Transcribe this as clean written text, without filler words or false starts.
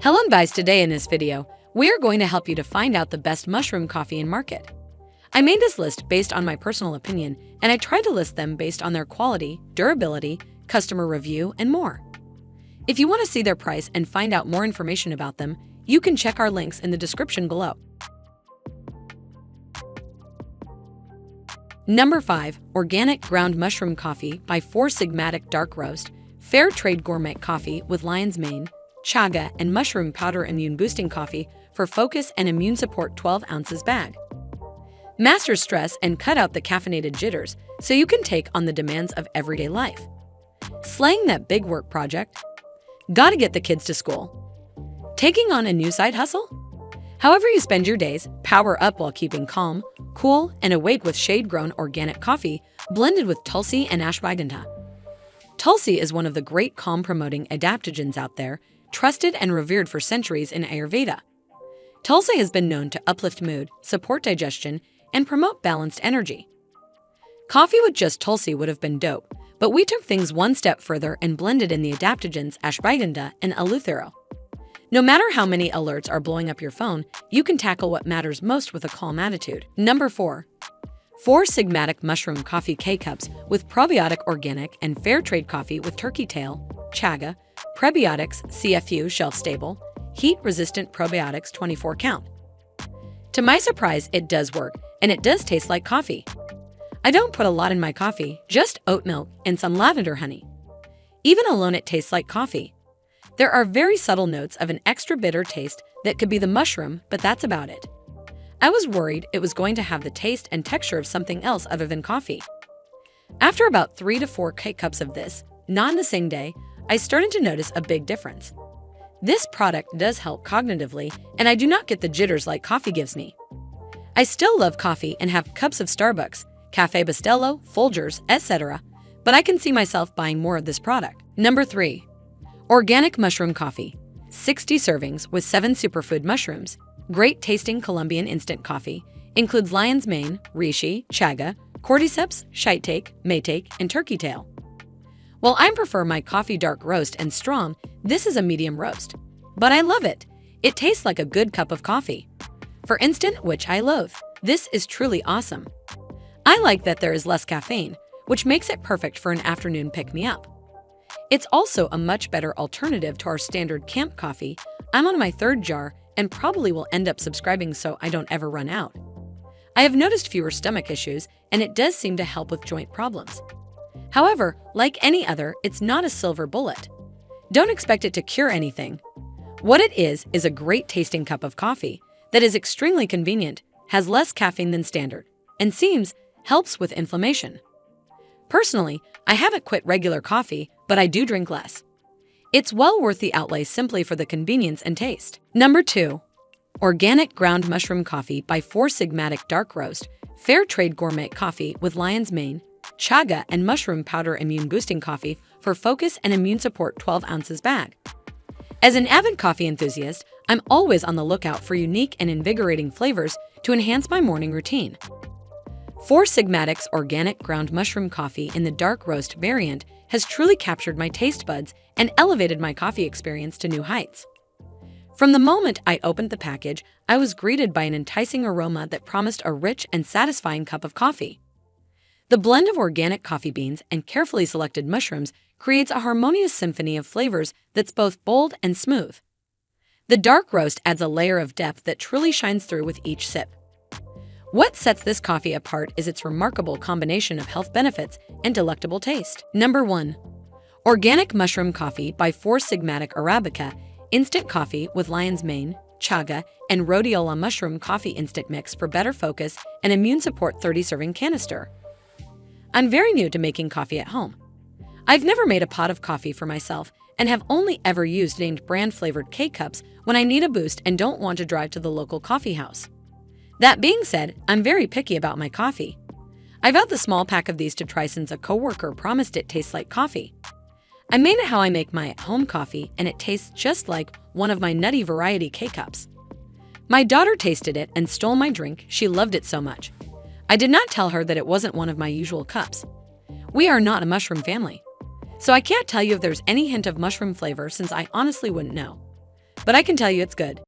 Hello guys, today in this video, we are going to help you to find out the best mushroom coffee in market. I made this list based on my personal opinion, and I tried to list them based on their quality, durability, customer review, and more. If you want to see their price and find out more information about them, you can check our links in the description below. Number 5. Organic Ground Mushroom Coffee by Sigmatic Dark Roast, Fair Trade Gourmet Coffee with Lion's Mane, chaga, and mushroom powder immune boosting coffee for focus and immune support 12 ounces bag. Master stress and cut out the caffeinated jitters so you can take on the demands of everyday life. Slaying that big work project? Gotta get the kids to school. Taking on a new side hustle? However you spend your days, power up while keeping calm, cool, and awake with shade-grown organic coffee blended with tulsi and ashwagandha. Tulsi is one of the great calm-promoting adaptogens out there, trusted and revered for centuries in Ayurveda. Tulsi has been known to uplift mood, support digestion, and promote balanced energy. Coffee with just Tulsi would have been dope, but we took things one step further and blended in the adaptogens ashwagandha and eleuthero. No matter how many alerts are blowing up your phone, you can tackle what matters most with a calm attitude. Number 4. 4 Sigmatic Mushroom Coffee K-Cups with Probiotic Organic and Fair Trade Coffee with Turkey Tail, Chaga, Prebiotics CFU Shelf-Stable, Heat-Resistant Probiotics 24 count. To my surprise, it does work, and it does taste like coffee. I don't put a lot in my coffee, just oat milk and some lavender honey. Even alone, it tastes like coffee. There are very subtle notes of an extra bitter taste that could be the mushroom, but that's about it. I was worried it was going to have the taste and texture of something else other than coffee. After about 3 to 4 K-cups of this, not in the same day, I started to notice a big difference. This product does help cognitively, and I do not get the jitters like coffee gives me. I still love coffee and have cups of Starbucks, Cafe Bustelo, Folgers, etc., but I can see myself buying more of this product. Number 3. Organic Mushroom Coffee, 60 servings with 7 superfood mushrooms. Great tasting Colombian instant coffee. Includes lion's mane, reishi, chaga, cordyceps, shiitake, maytake, and turkey tail. While I prefer my coffee dark roast and strong, this is a medium roast. But I love it. It tastes like a good cup of coffee. For instant, which I loathe. This is truly awesome. I like that there is less caffeine, which makes it perfect for an afternoon pick-me-up. It's also a much better alternative to our standard camp coffee. I'm on my 3rd jar and probably will end up subscribing so I don't ever run out. I have noticed fewer stomach issues, and it does seem to help with joint problems. However, like any other, it's not a silver bullet. Don't expect it to cure anything. What it is a great tasting cup of coffee that is extremely convenient, has less caffeine than standard, and helps with inflammation. Personally, I haven't quit regular coffee, but I do drink less. It's well worth the outlay simply for the convenience and taste. Number 2. Organic Ground Mushroom Coffee by Sigmatic Dark Roast, Fair Trade Gourmet Coffee with Lion's Mane, chaga, and mushroom powder immune boosting coffee for focus and immune support 12 ounces bag. As an avid coffee enthusiast, I'm always on the lookout for unique and invigorating flavors to enhance my morning routine. Sigmatic's Organic Ground Mushroom Coffee in the Dark Roast variant has truly captured my taste buds and elevated my coffee experience to new heights. From the moment I opened the package, I was greeted by an enticing aroma that promised a rich and satisfying cup of coffee. The blend of organic coffee beans and carefully selected mushrooms creates a harmonious symphony of flavors that's both bold and smooth. The dark roast adds a layer of depth that truly shines through with each sip. What sets this coffee apart is its remarkable combination of health benefits and delectable taste. Number 1. Organic Mushroom Coffee by Sigmatic Arabica, instant coffee with lion's mane, chaga, and rhodiola mushroom coffee instant mix for better focus and immune support 30-serving canister. I'm very new to making coffee at home. I've never made a pot of coffee for myself and have only ever used named brand-flavored K-Cups when I need a boost and don't want to drive to the local coffee house. That being said, I'm very picky about my coffee. I've had the small pack of these to try since a coworker promised it tastes like coffee. I made it how I make my at-home coffee, and it tastes just like one of my nutty variety K-Cups. My daughter tasted it and stole my drink. She loved it so much. I did not tell her that it wasn't one of my usual cups. We are not a mushroom family, so I can't tell you if there's any hint of mushroom flavor since I honestly wouldn't know. but I can tell you it's good.